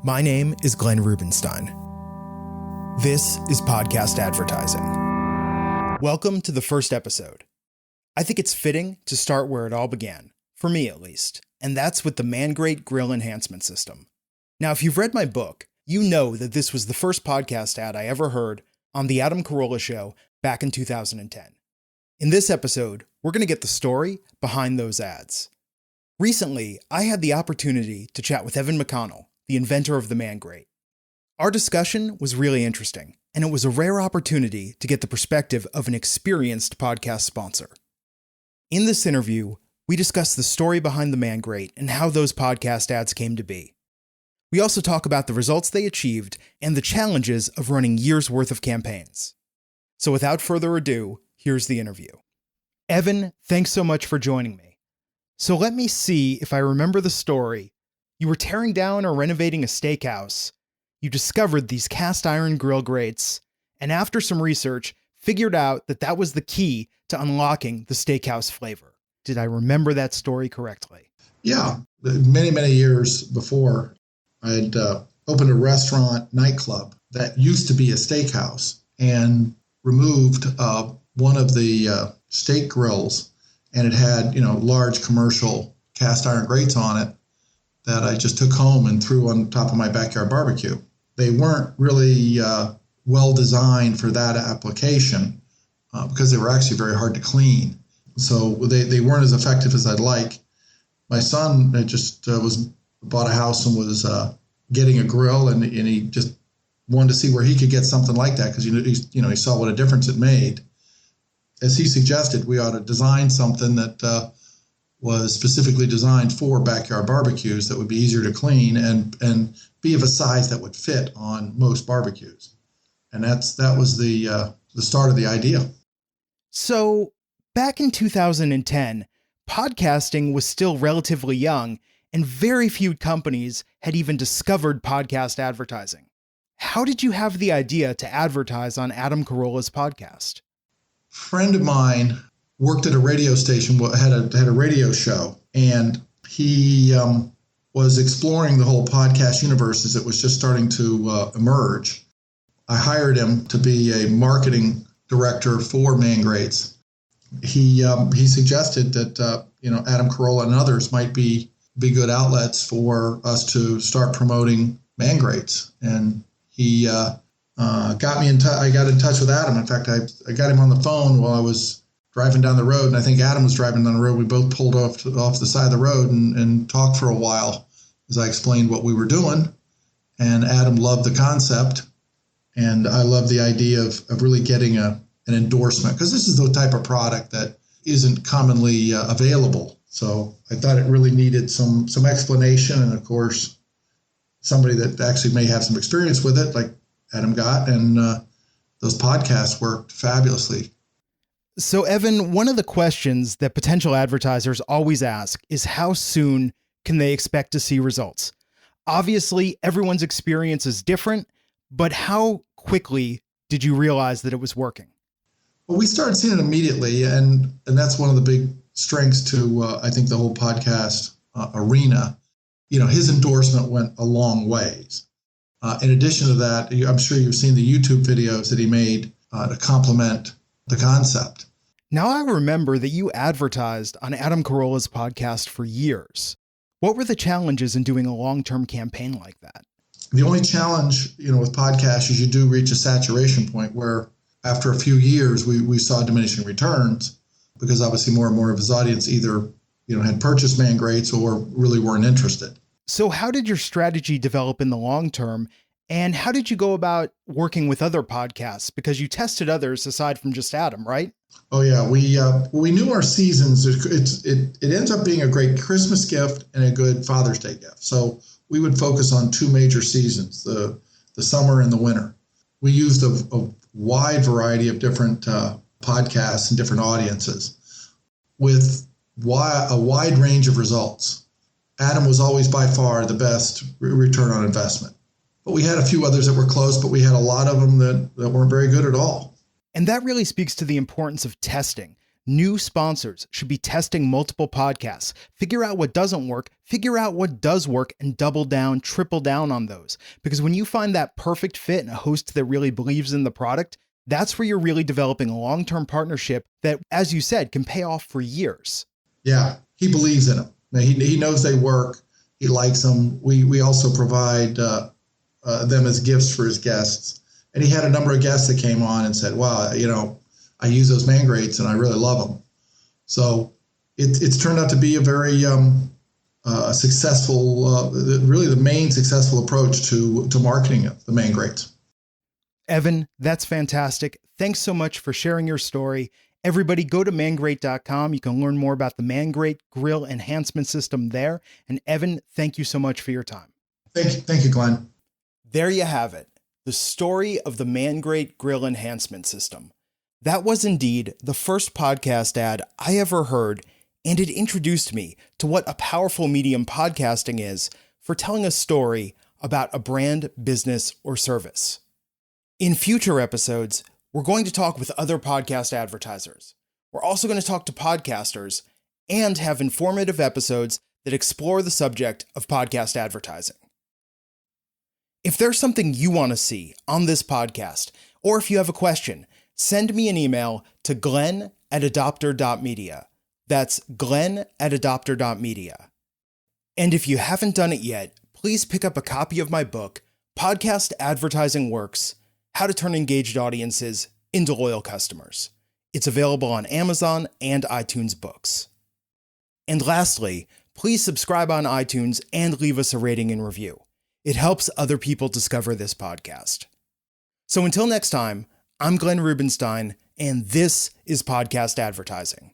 My name is Glenn Rubenstein. This is Podcast Advertising. Welcome to the first episode. I think it's fitting to start where it all began, for me at least, and that's with the ManGrate grill enhancement system. Now, if you've read my book, you know that this was the first podcast ad I ever heard on The Adam Carolla Show back in 2010. In this episode, we're going to get the story behind those ads. Recently, I had the opportunity to chat with Evan McConnell, the inventor of the ManGrate. Our discussion was really interesting, and it was a rare opportunity to get the perspective of an experienced podcast sponsor. In this interview, we discuss the story behind the ManGrate and how those podcast ads came to be. We also talk about the results they achieved and the challenges of running years' worth of campaigns. So without further ado, here's the interview. Evan, thanks so much for joining me. So let me see if I remember the story. You were tearing down or renovating a steakhouse. You discovered these cast iron grill grates, and after some research, figured out that that was the key to unlocking the steakhouse flavor. Did I remember that story correctly? Yeah. Many years before, I had opened a restaurant nightclub that used to be a steakhouse and removed one of the steak grills, and it had, large commercial cast iron grates on it that I just took home and threw on top of my backyard barbecue. They weren't really well designed for that application because they were actually very hard to clean. So they weren't as effective as I'd like. My son had just bought a house and was getting a grill, and he just wanted to see where he could get something like that because he saw what a difference it made. As he suggested, we ought to design something that was specifically designed for backyard barbecues that would be easier to clean and be of a size that would fit on most barbecues. And that was the start of the idea. So back in 2010, podcasting was still relatively young, and very few companies had even discovered podcast advertising. How did you have the idea to advertise on Adam Carolla's podcast? A friend of mine worked at a radio station, had a radio show, and he was exploring the whole podcast universe as it was just starting to emerge. I hired him to be a marketing director for ManGrates. He suggested that Adam Carolla and others might be good outlets for us to start promoting ManGrates, and he got me in touch. I got in touch with Adam. In fact, I got him on the phone while I was driving down the road, and I think Adam was driving down the road. We both pulled off the side of the road and talked for a while as I explained what we were doing. And Adam loved the concept, and I loved the idea of really getting an endorsement, because this is the type of product that isn't commonly available. So I thought it really needed some explanation, and of course, somebody that actually may have some experience with it, like Adam got, and those podcasts worked fabulously. So, Evan, one of the questions that potential advertisers always ask is how soon can they expect to see results? Obviously, everyone's experience is different, but how quickly did you realize that it was working? Well, we started seeing it immediately, and that's one of the big strengths to, I think, the whole podcast arena. His endorsement went a long ways. In addition to that, I'm sure you've seen the YouTube videos that he made to complement the concept. Now I remember that you advertised on Adam Carolla's podcast for years. What were the challenges in doing a long-term campaign like that? The only challenge, with podcasts is you do reach a saturation point where after a few years we saw diminishing returns, because obviously more and more of his audience either, had purchased ManGrates or really weren't interested. So how did your strategy develop in the long term? And how did you go about working with other podcasts? Because you tested others aside from just Adam, right? Oh, yeah. We knew our seasons. It ends up being a great Christmas gift and a good Father's Day gift. So we would focus on two major seasons, the summer and the winter. We used a wide variety of different podcasts and different audiences with a wide range of results. Adam was always by far the best return on investment. But we had a few others that were close, but we had a lot of them that weren't very good at all. And that really speaks to the importance of testing, New sponsors should be testing multiple podcasts, figure out what doesn't work, figure out what does work, and double down, triple down on those. Because when you find that perfect fit and a host that really believes in the product, that's where you're really developing a long-term partnership that, as you said, can pay off for years. Yeah, he believes in them. He knows they work. He likes them. We also provide them as gifts for his guests. And he had a number of guests that came on and said, wow, I use those ManGrates and I really love them. So it's turned out to be a very successful, really the main successful approach to marketing the ManGrates. Evan, that's fantastic. Thanks so much for sharing your story. Everybody go to mangrate.com. You can learn more about the ManGrate grill enhancement system there. And Evan, thank you so much for your time. Thank you, Glenn. There you have it. The story of the ManGrate grill enhancement system. That was indeed the first podcast ad I ever heard, and it introduced me to what a powerful medium podcasting is for telling a story about a brand, business, or service. In future episodes, we're going to talk with other podcast advertisers. We're also going to talk to podcasters and have informative episodes that explore the subject of podcast advertising. If there's something you want to see on this podcast, or if you have a question, send me an email to glenn@adopter.media. That's glenn@adopter.media. And if you haven't done it yet, please pick up a copy of my book, Podcast Advertising Works: How to Turn Engaged Audiences into Loyal Customers. It's available on Amazon and iTunes Books. And lastly, please subscribe on iTunes and leave us a rating and review. It helps other people discover this podcast. So until next time, I'm Glenn Rubenstein, and this is Podcast Advertising.